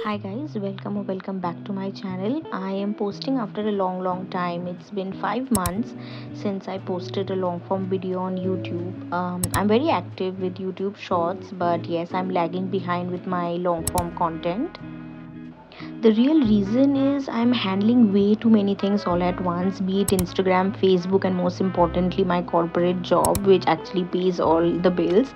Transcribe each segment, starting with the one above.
Hi guys, welcome back to my channel. I am posting after a long time. It's been 5 months since I posted a long form video on YouTube. I'm very active with YouTube Shorts, but yes, I'm lagging behind with my long form content. The real reason is I'm handling way too many things all at once, be it Instagram, Facebook, and most importantly, my corporate job, which actually pays all the bills.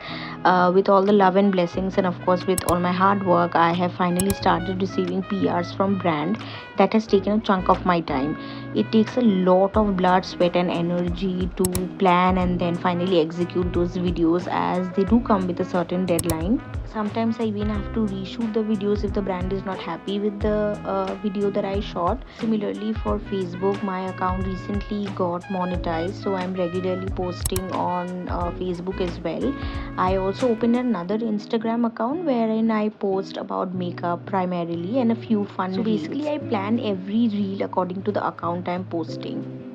With all the love and blessings, and of course, with all my hard work, I have finally started receiving PRs from brand that has taken a chunk of my time. It takes a lot of blood, sweat, and energy to plan and then finally execute those videos, as they do come with a certain deadline. Sometimes I even have to reshoot the videos if the brand is not happy with the video that I shot. Similarly, for Facebook, my account recently got monetized, so I'm regularly posting on Facebook as well. I also opened another Instagram account wherein I post about makeup primarily and a few fun reels. Basically, I plan every reel according to the account I'm posting.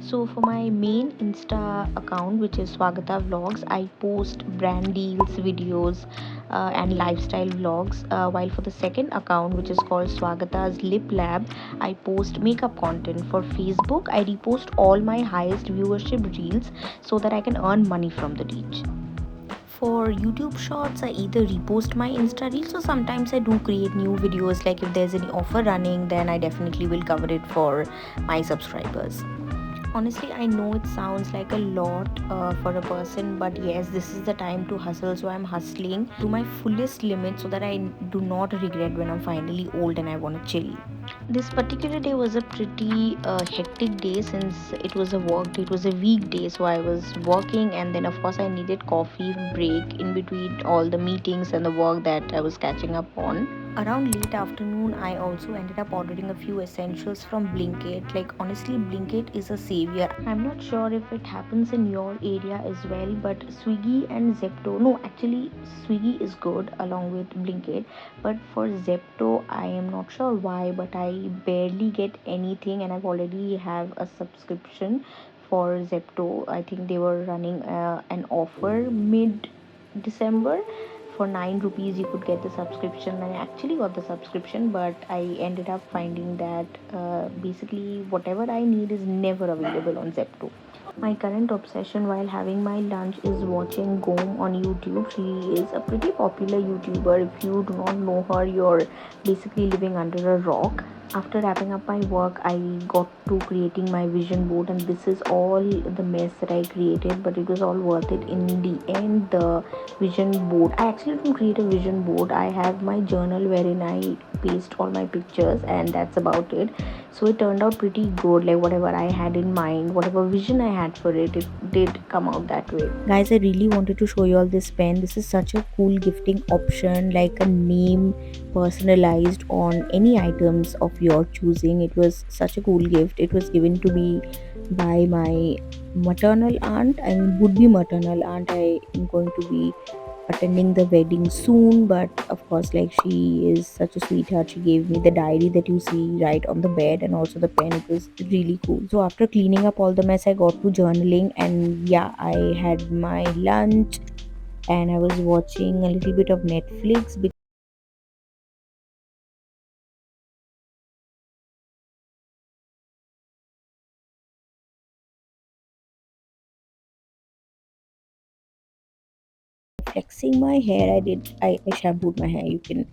So for my main Insta account, which is Swagata Vlogs, I post brand deals, videos, and lifestyle vlogs. While for the second account, which is called Swagata's Lip Lab, I post makeup content. For Facebook, I repost all my highest viewership reels so that I can earn money from the reach. For YouTube Shorts, I either repost my Insta Reels or sometimes I do create new videos. Like if there's any offer running, then I definitely will cover it for my subscribers. Honestly, I know it sounds like a lot for a person, but yes, this is the time to hustle. So I'm hustling to my fullest limit so that I do not regret when I'm finally old and I want to chill. This particular day was a pretty hectic day, since it was a work day. It was a weekday, so I was working, and then of course I needed coffee break in between all the meetings and the work that I was catching up on. Around late afternoon, I also ended up ordering a few essentials from Blinkit. Like honestly, Blinkit is a savior. I'm not sure if it happens in your area as well, but Swiggy and Zepto, no, actually Swiggy is good along with Blinkit, but for Zepto I am not sure why, but I barely get anything, and I've already have a subscription for Zepto. I think they were running an offer mid December. For 9 rupees you could get the subscription, and I actually got the subscription, but I ended up finding that basically whatever I need is never available on Zepto. My current obsession while having my lunch is watching Gom on YouTube. She is a pretty popular YouTuber. If you do not know her, you're basically living under a rock. After wrapping up my work, I got to creating my vision board, and this is all the mess that I created, but it was all worth it in the end. The vision board, I actually didn't create a vision board. I have my journal wherein I paste all my pictures, and that's about it. So it turned out pretty good. Like whatever I had in mind, whatever vision I had for it, it did come out that way. Guys, I really wanted to show you all this pen. This is such a cool gifting option, like a name personalized on any items of your choosing. It was such a cool gift. It was given to me by my maternal aunt. I mean, would be maternal aunt. I am going to be attending the wedding soon, but of course, like, she is such a sweetheart. She gave me the diary that you see right on the bed, and also the pen. It was really cool. So after cleaning up all the mess, I got to journaling, and yeah, I had my lunch and I was watching a little bit of Netflix. Flexing my hair, I shampooed my hair, you can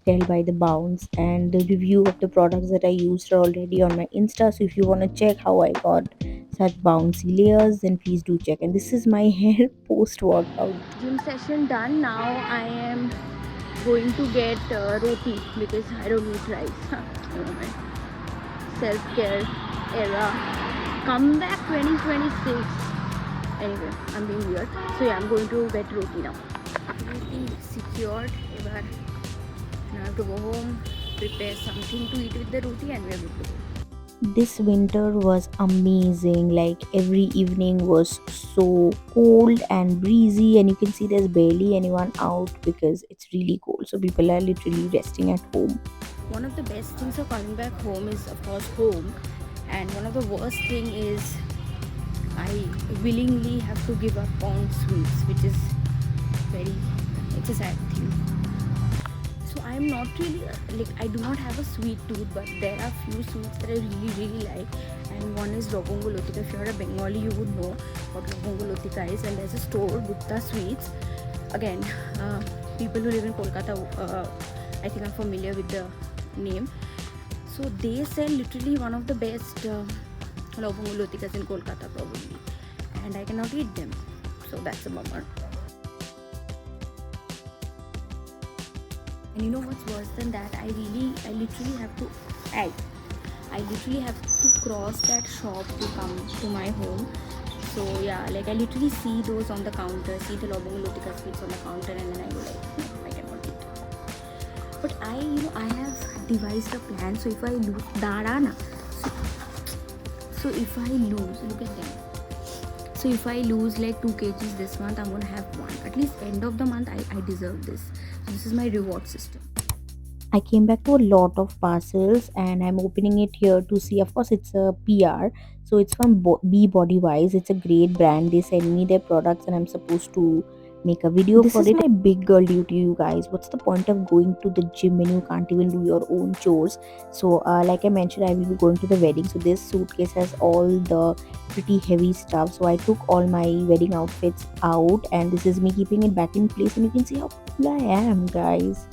tell by the bounce, and the review of the products that I used are already on my Insta. So if you want to check how I got such bouncy layers, then please do check. And this is my hair post workout. Gym session done. Now I am going to get roti because I don't eat rice. My self-care era, comeback 2026. Anyway, I'm being weird. So yeah, I'm going to get roti now. Everything secured. Now I have to go home, prepare something to eat with the roti, and we are good to go. This winter was amazing. Like every evening was so cold and breezy, and you can see there's barely anyone out because it's really cold. So people are literally resting at home. One of the best things of coming back home is, of course, home, and one of the worst thing is I willingly have to give up on sweets, which is it's a sad thing. So I I'm not really like, I do not have a sweet tooth, but there are few sweets that I really like, and one is Lobongo Lotika. If you're a Bengali, you would know what Lobongo Lotika is. And there's a store, Gupta Sweets. Again, people who live in Kolkata, I think, are familiar with the name. So they sell literally one of the best Lobongo Lotikas in Kolkata probably, and I cannot eat them, so that's a bummer. And you know what's worse than that? I literally have to, I literally have to cross that shop to come to my home. So yeah, like I literally see those on the counter, see the Lobongo Lotika sweets on the counter, and then I go like, no, I cannot eat. But I have devised a plan. So if I lose Darana, so if I lose, look at them. So if I lose like 2 kgs this month, I'm gonna have one. At least end of the month, I deserve this. So this is my reward system. I came back to a lot of parcels and I'm opening it here to see. Of course, it's a PR. So it's from Be Body Wise. It's a great brand. They send me their products and I'm supposed to make a video This for is it. my My big girl duty, you guys. What's the point of going to the gym when you can't even do your own chores? So, like I mentioned, I will be going to the wedding. So this suitcase has all the pretty heavy stuff. So I took all my wedding outfits out and this is me keeping it back in place. And you can see how cool I am, guys.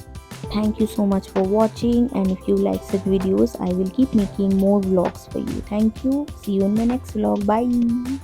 Thank you so much for watching, and if you like such videos I will keep making more vlogs for you. Thank you. See you in my next vlog. Bye.